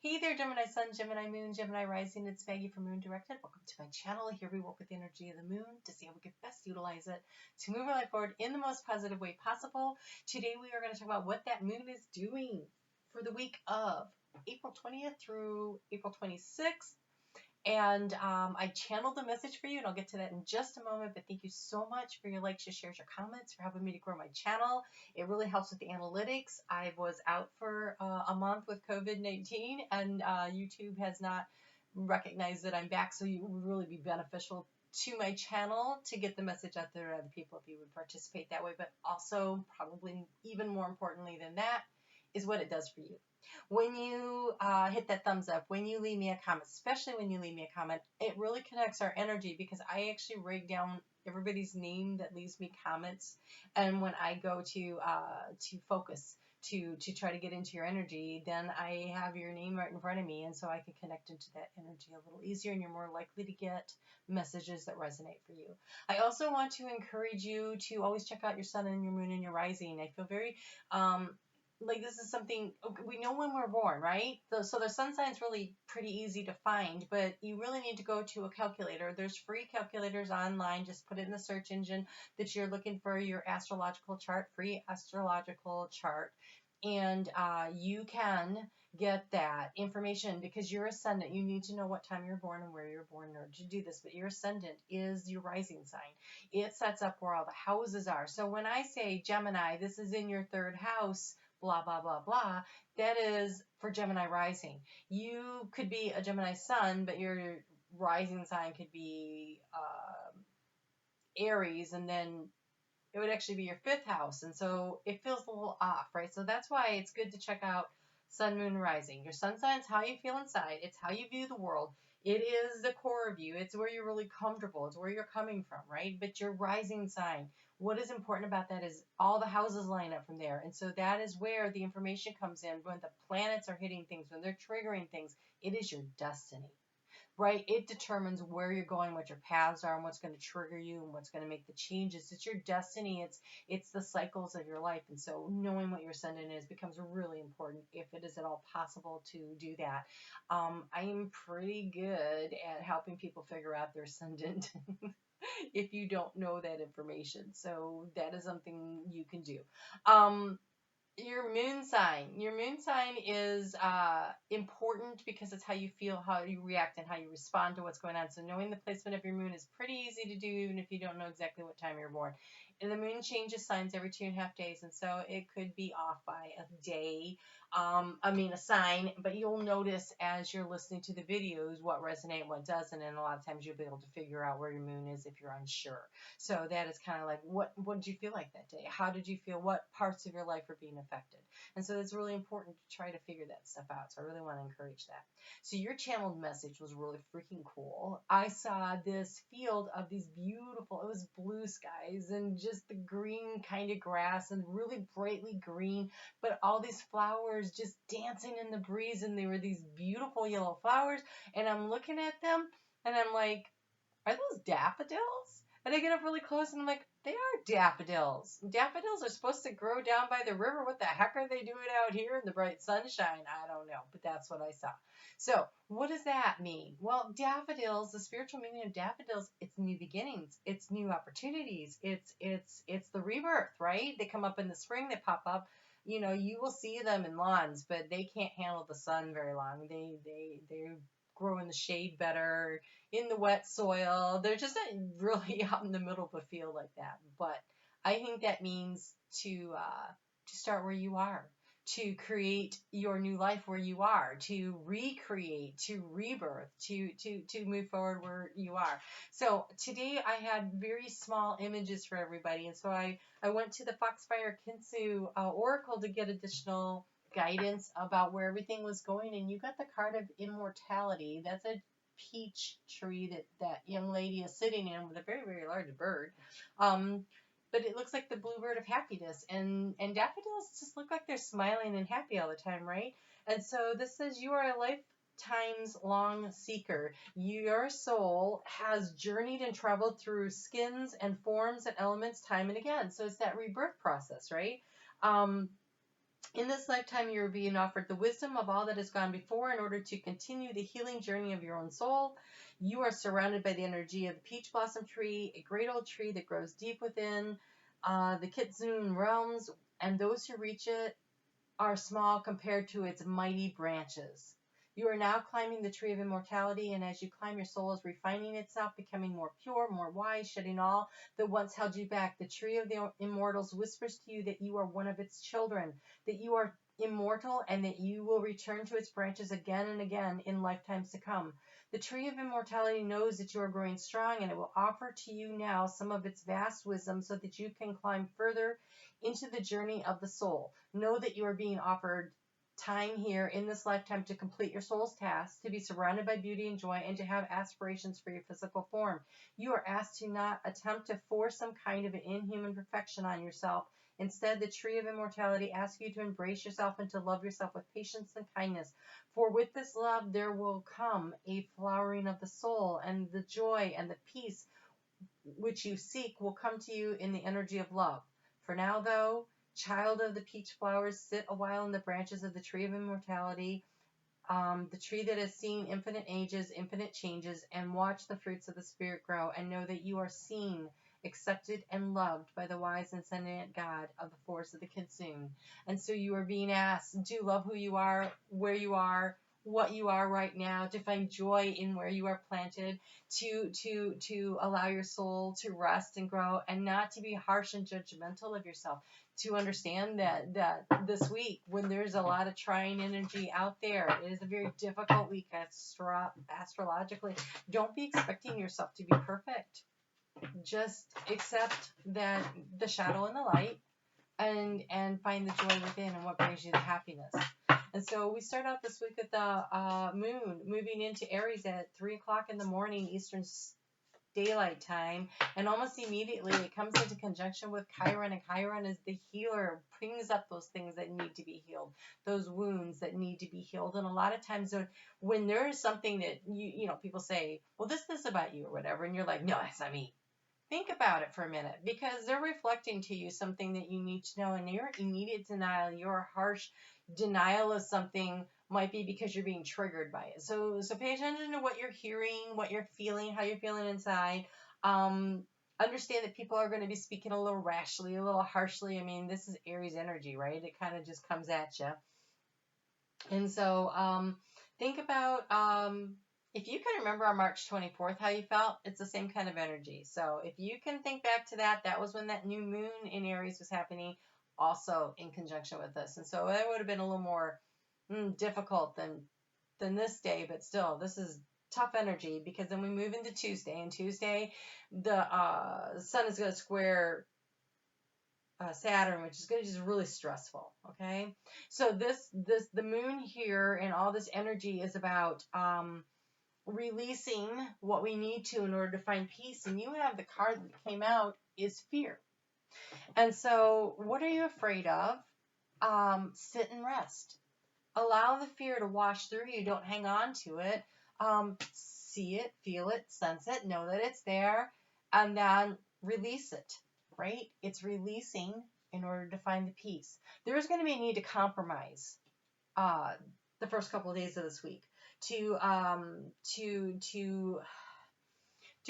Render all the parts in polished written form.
Hey there, Gemini Sun, Gemini Moon, Gemini Rising. It's Maggie from Moon Directed. Welcome to my channel. Here we work with the energy of the moon to see how we can best utilize it to move our life forward in the most positive way possible. Today we are going to talk about what that moon is doing for the week of April 20th through April 26th. And I channeled a message for you, and I'll get to that in just a moment. But thank you so much for your likes, your shares, your comments, for helping me to grow my channel. It really helps with the analytics. I was out for a month with COVID-19, and YouTube has not recognized that I'm back. So it would really be beneficial to my channel to get the message out there to other people if you would participate that way. But also, probably even more importantly than that, is what it does for you. When you hit that thumbs up, when you leave me a comment, especially when you leave me a comment, it really connects our energy, because I actually write down everybody's name that leaves me comments. And when I go to focus to try to get into your energy, then I have your name right in front of me, and so I can connect into that energy a little easier, and you're more likely to get messages that resonate for you. I also want to encourage you to always check out your sun and your moon and your rising. I feel very like this is something we know when we're born, right? So the sun sign is really pretty easy to find, but you really need to go to a calculator. There's free calculators online. Just put it in the search engine that you're looking for your astrological chart, free astrological chart. And you can get that information, because your ascendant, you need to know what time you're born and where you're born in order to do this. But your ascendant is your rising sign. It sets up where all the houses are. So when I say Gemini, this is in your third house, blah, blah, blah, blah, that is for Gemini rising. You could be a Gemini sun, but your rising sign could be Aries, and then it would actually be your fifth house. And so it feels a little off, right? So that's why it's good to check out sun, moon, rising. Your sun sign is how you feel inside. It's how you view the world. It is the core of you. It's where you're really comfortable. It's where you're coming from, right? But your rising sign, what is important about that is all the houses line up from there. And so that is where the information comes in. When the planets are hitting things, when they're triggering things, it is your destiny. Right? It determines where you're going, what your paths are, and what's going to trigger you, and what's going to make the changes. It's your destiny. It's the cycles of your life. And so knowing what your ascendant is becomes really important, if it is at all possible to do that. I'm pretty good at helping people figure out their ascendant if you don't know that information. So that is something you can do. Your moon sign. Your moon sign is important because it's how you feel, how you react, and how you respond to what's going on. So knowing the placement of your moon is pretty easy to do, even if you don't know exactly what time you're born. And the moon changes signs every 2.5 days, and so it could be off by a day. A sign, but you'll notice as you're listening to the videos what resonates and what doesn't, and a lot of times you'll be able to figure out where your moon is if you're unsure. So that is kind of like, what did you feel like that day? How did you feel? What parts of your life are being affected? And so it's really important to try to figure that stuff out. So I really want to encourage that. So your channeled message was really freaking cool. I saw this field of these beautiful, it was blue skies and just the green kind of grass and really brightly green, but all these flowers just dancing in the breeze, and they were these beautiful yellow flowers. And I'm looking at them and I'm like, are those daffodils? And I get up really close and I'm like, they are daffodils. Daffodils are supposed to grow down by the river. What the heck are they doing out here in the bright sunshine? I don't know, but that's what I saw. So what does that mean? Well, daffodils, the spiritual meaning of daffodils, it's new beginnings. It's new opportunities. It's the rebirth, right? They come up in the spring, they pop up. You know, you will see them in lawns, but they can't handle the sun very long. They grow in the shade better, in the wet soil. They're just not really out in the middle of a field like that. But I think that means to start where you are, to create your new life where you are, to recreate, to rebirth, to move forward where you are. So today I had very small images for everybody, and so I went to the Foxfire Kinsu Oracle to get additional guidance about where everything was going. And you got the card of immortality. That's a peach tree that young lady is sitting in with a very, very large bird. But it looks like the bluebird of happiness, and daffodils just look like they're smiling and happy all the time, right? And so this says you are a lifetime's long seeker. Your soul has journeyed and traveled through skins and forms and elements time and again. So it's that rebirth process, right? In this lifetime, you are being offered the wisdom of all that has gone before in order to continue the healing journey of your own soul. You are surrounded by the energy of the peach blossom tree, a great old tree that grows deep within the Kitsune realms, and those who reach it are small compared to its mighty branches. You are now climbing the tree of immortality, and as you climb, your soul is refining itself, becoming more pure, more wise, shedding all that once held you back. The tree of the immortals whispers to you that you are one of its children, that you are immortal, and that you will return to its branches again and again in lifetimes to come. The tree of immortality knows that you are growing strong, and it will offer to you now some of its vast wisdom so that you can climb further into the journey of the soul. Know that you are being offered time here in this lifetime to complete your soul's task, to be surrounded by beauty and joy, and to have aspirations for your physical form. You are asked to not attempt to force some kind of an inhuman perfection on yourself. Instead, the tree of immortality asks you to embrace yourself and to love yourself with patience and kindness. For with this love, there will come a flowering of the soul, and the joy and the peace which you seek will come to you in the energy of love. For now, though, child of the peach flowers, sit a while in the branches of the tree of immortality, the tree that has seen infinite ages, infinite changes, and watch the fruits of the Spirit grow, and know that you are seen, accepted, and loved by the wise and sentient God of the forest of the Kitsune. And so you are being asked, do love who you are, where you are, what you are right now, to find joy in where you are planted, to allow your soul to rest and grow, and not to be harsh and judgmental of yourself. To understand that this week, when there's a lot of trying energy out there, it is a very difficult week astrologically. Don't be expecting yourself to be perfect. Just accept that the shadow and the light, and find the joy within and what brings you the happiness. And so we start out this week with the moon moving into Aries at 3 o'clock in the morning Eastern Daylight Time, and almost immediately it comes into conjunction with Chiron, and Chiron is the healer, brings up those things that need to be healed, those wounds that need to be healed. And a lot of times when there is something that you know, people say, well, this about you or whatever, and you're like, no, that's not me. Think about it for a minute, because they're reflecting to you something that you need to know, and your immediate denial, your harsh denial of something might be because you're being triggered by it. So pay attention to what you're hearing, what you're feeling, how you're feeling inside. Understand that people are going to be speaking a little rashly, a little harshly. I mean, this is Aries energy, right? It kind of just comes at you. And so think about if you can remember on March 24th how you felt, it's the same kind of energy. So if you can think back to that, that was when that new moon in Aries was happening, also in conjunction with this. And so it would have been a little more difficult than this day, but still, this is tough energy, because then we move into Tuesday, and Tuesday the sun is going to square Saturn, which is going to be just really stressful. Okay, so the moon here and all this energy is about releasing what we need to in order to find peace. And you have the card that came out is fear. And so, what are you afraid of? Sit and rest. Allow the fear to wash through you. Don't hang on to it. See it, feel it, sense it, know that it's there, and then release it. Right? It's releasing in order to find the peace. There is going to be a need to compromise the first couple of days of this week, to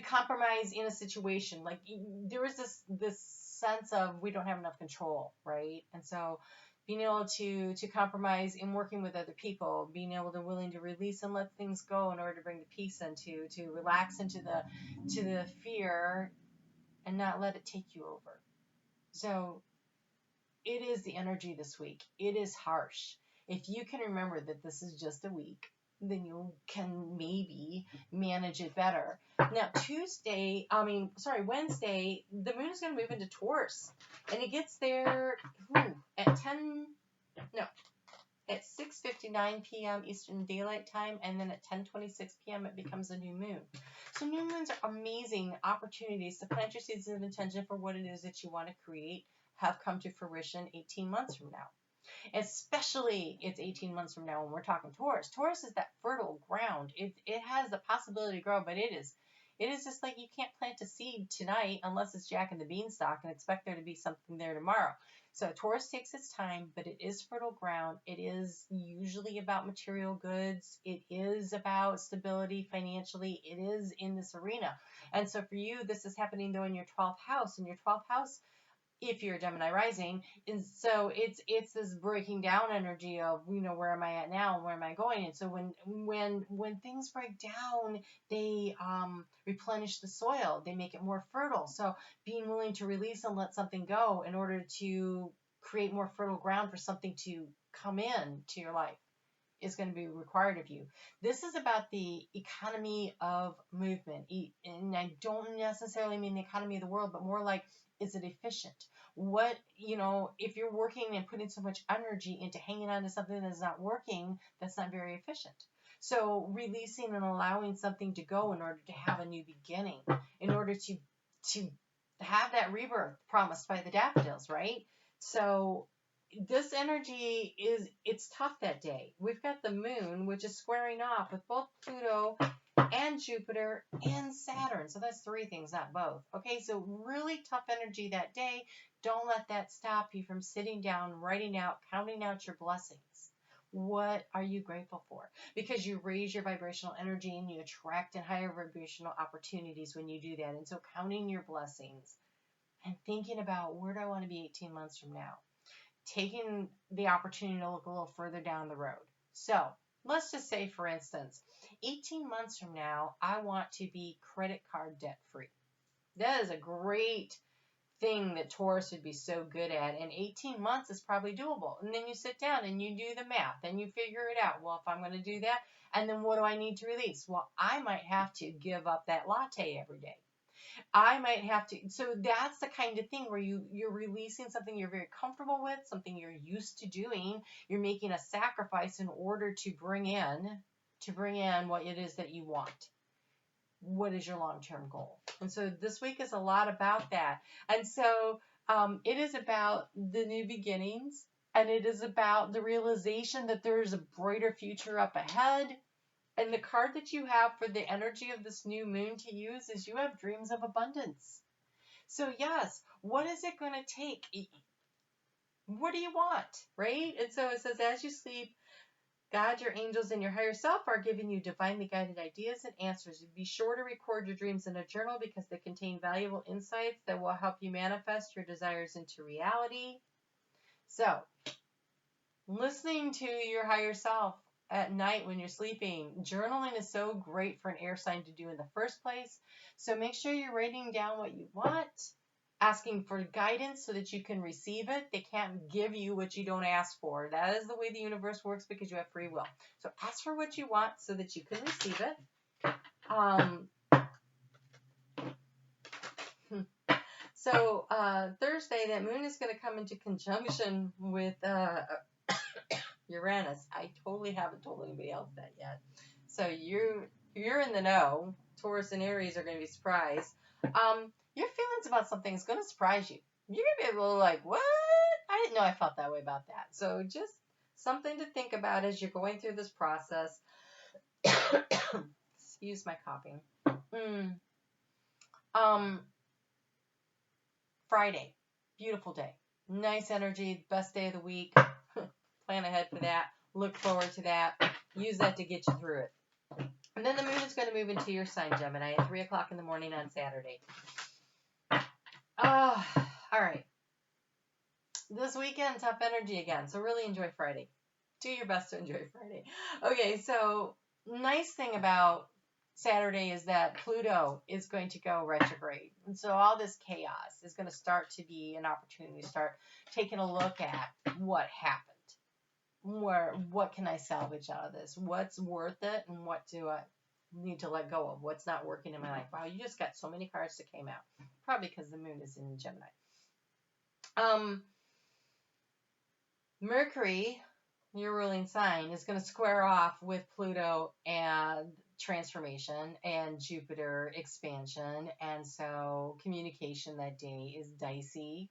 compromise in a situation. Like, there is this sense of we don't have enough control, right? And so being able to compromise in working with other people, being able to willing to release and let things go in order to bring the peace into, to relax into the fear and not let it take you over. So it is the energy this week. It is harsh. If you can remember that this is just a week, then you can maybe manage it better. Now, Wednesday, the moon is going to move into Taurus, and it gets there at 6:59 p.m. Eastern Daylight Time, and then at 10:26 p.m. it becomes a new moon. So new moons are amazing opportunities to plant your seeds of intention for what it is that you want to create, have come to fruition 18 months from now. Especially it's 18 months from now when we're talking Taurus. Taurus is that fertile ground. It has the possibility to grow, but it is just like you can't plant a seed tonight unless it's Jack and the Beanstalk and expect there to be something there tomorrow. So Taurus takes its time, but it is fertile ground. It is usually about material goods. It is about stability financially. It is in this arena. And so for you, this is happening though in your 12th house. In your 12th house, if you're a Gemini rising, and so it's this breaking down energy of, you know, where am I at now and where am I going? And so when things break down, they replenish the soil, they make it more fertile. So being willing to release and let something go in order to create more fertile ground for something to come in to your life is going to be required of you. This is about the economy of movement. And I don't necessarily mean the economy of the world, but more like, is it efficient? What, you know, if you're working and putting so much energy into hanging on to something that's not working, that's not very efficient. So releasing and allowing something to go in order to have a new beginning, in order to have that rebirth promised by the daffodils, right? So this energy it's tough that day. We've got the moon, which is squaring off with both Pluto and Jupiter and Saturn. So that's three things, not both. Okay, so really tough energy that day. Don't let that stop you from sitting down, writing out, counting out your blessings. What are you grateful for? Because you raise your vibrational energy and you attract in higher vibrational opportunities when you do that. And so counting your blessings and thinking about, where do I want to be 18 months from now? Taking the opportunity to look a little further down the road. So let's just say, for instance, 18 months from now, I want to be credit card debt free. That is a great thing that Taurus would be so good at, and 18 months is probably doable. And then you sit down and you do the math and you figure it out. Well, if I'm going to do that, and then what do I need to release? Well, I might have to give up that latte every day. I might have to. So that's the kind of thing where you're releasing something you're very comfortable with, something you're used to doing. You're making a sacrifice in order to bring in what it is that you want. What is your long-term goal? And so this week is a lot about that. And so it is about the new beginnings, and it is about the realization that there's a brighter future up ahead. And the card that you have for the energy of this new moon to use is you have dreams of abundance. So yes, what is it going to take? What do you want, right? And so it says, as you sleep, God, your angels, and your higher self are giving you divinely guided ideas and answers. Be sure to record your dreams in a journal because they contain valuable insights that will help you manifest your desires into reality. So, listening to your higher self at night when you're sleeping. Journaling is so great for an air sign to do in the first place. So make sure you're writing down what you want, asking for guidance so that you can receive it. They can't give you what you don't ask for. That is the way the universe works because you have free will. So ask for what you want so that you can receive it. So Thursday, that moon is going to come into conjunction with Uranus. I totally haven't told anybody else that yet. So you're in the know. Taurus and Aries are going to be surprised. Your feelings about something is going to surprise you. You're going to be a little like, what? I didn't know I felt that way about that. So just something to think about as you're going through this process. Excuse my coughing. Friday, beautiful day. Nice energy, best day of the week. Plan ahead for that. Look forward to that. Use that to get you through it. And then the moon is going to move into your sign, Gemini, at 3 o'clock in the morning on Saturday. All right. This weekend, tough energy again. So really enjoy Friday. Do your best to enjoy Friday. Okay, so nice thing about Saturday is that Pluto is going to go retrograde. And so all this chaos is going to start to be an opportunity to start taking a look at what happened. What can I salvage out of this? What's worth it, and what do I need to let go of? What's not working in my life? Wow, you just got so many cards that came out. Probably because the moon is in Gemini. Mercury, your ruling sign, is going to square off with Pluto and transformation and Jupiter expansion. And so communication that day is dicey.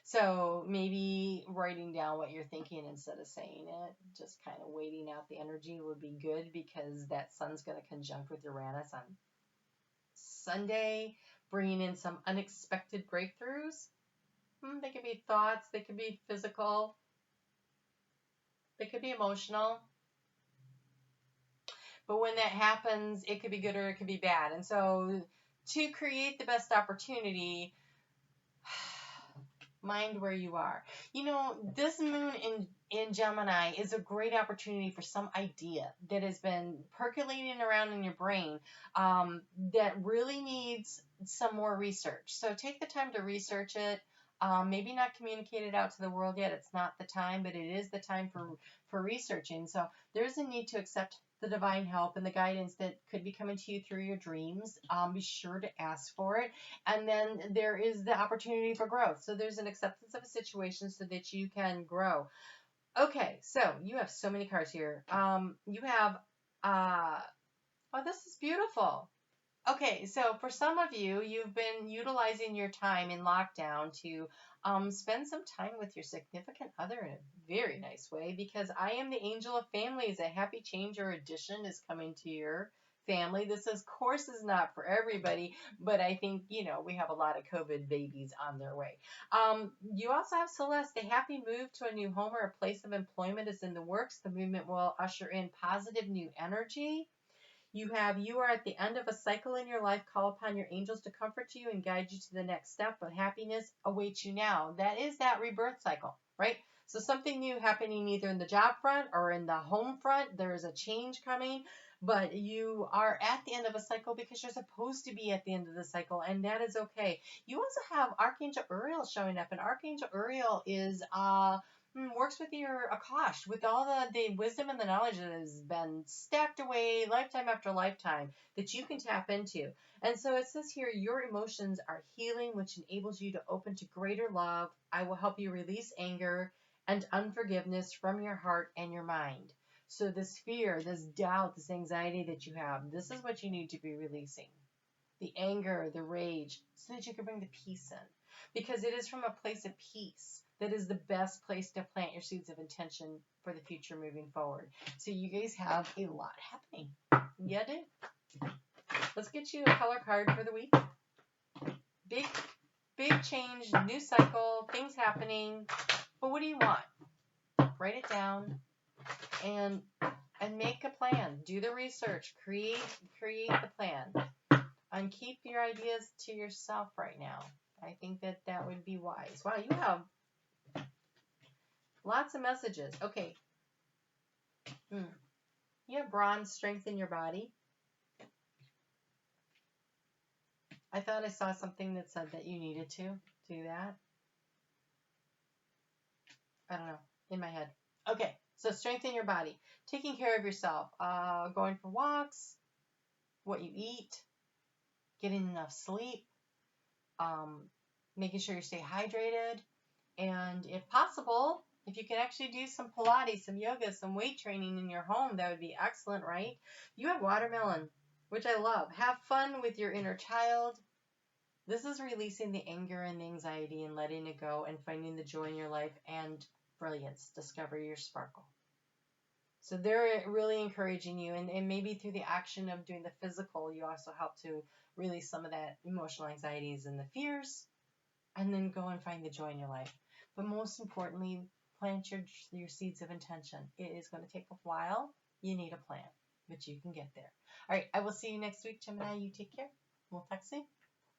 So maybe writing down what you're thinking instead of saying it, just kind of waiting out the energy would be good because that sun's going to conjunct with Uranus on Sunday, bringing in some unexpected breakthroughs. They could be thoughts, they could be physical, they could be emotional. But when that happens, it could be good or it could be bad. And so to create the best opportunity, mind where you are. You know, this moon in Gemini is a great opportunity for some idea that has been percolating around in your brain that really needs some more research. So take the time to research it. Maybe not communicate it out to the world yet. It's not the time, but it is the time for researching. So there's a need to accept the divine help and the guidance that could be coming to you through your dreams. Be sure to ask for it. And then there is the opportunity for growth. So there's an acceptance of a situation so that you can grow. Okay, so you have so many cards here. You have, oh, this is beautiful. Okay, so for some of you, you've been utilizing your time in lockdown to spend some time with your significant other in a very nice way, because I am the angel of families. A happy change or addition is coming to your family. This, of course, is not for everybody, but I think, you know, we have a lot of COVID babies on their way. You also have Celeste. A happy move to a new home or a place of employment is in the works. The movement will usher in positive new energy. You are at the end of a cycle in your life. Call upon your angels to comfort you and guide you to the next step, but happiness awaits you now. That is that rebirth cycle, right? So something new happening either in the job front or in the home front. There is a change coming, but you are at the end of a cycle because you're supposed to be at the end of the cycle, and that is okay. You also have Archangel Uriel showing up, and Archangel Uriel is works with your Akash, with all the wisdom and the knowledge that has been stacked away lifetime after lifetime that you can tap into. And so it says here, your emotions are healing, which enables you to open to greater love. I will help you release anger and unforgiveness from your heart and your mind. So this fear, this doubt, this anxiety that you have, this is what you need to be releasing. The anger, the rage, so that you can bring the peace in. Because it is from a place of peace that is the best place to plant your seeds of intention for the future moving forward. So you guys have a lot happening. Yeah, do. Let's get you a color card for the week. Big change, new cycle, things happening. But what do you want? Write it down and make a plan. Do the research. Create the plan. And keep your ideas to yourself right now. I think that would be wise. Wow, you have lots of messages. Okay. You have bronze, strengthen your body. I thought I saw something that said that you needed to do that. I don't know, in my head. Okay, so strengthen your body. Taking care of yourself. Going for walks, what you eat, getting enough sleep, making sure you stay hydrated, and if possible, if you can actually do some Pilates, some yoga, some weight training in your home, that would be excellent, right? You have watermelon, which I love. Have fun with your inner child. This is releasing the anger and the anxiety and letting it go and finding the joy in your life and brilliance. Discover your sparkle. So they're really encouraging you, and maybe through the action of doing the physical, you also help to release some of that emotional anxieties and the fears, and then go and find the joy in your life. But most importantly, plant your seeds of intention. It is going to take a while. You need a plan, but you can get there. All right, I will see you next week, Gemini. You take care. We'll talk soon.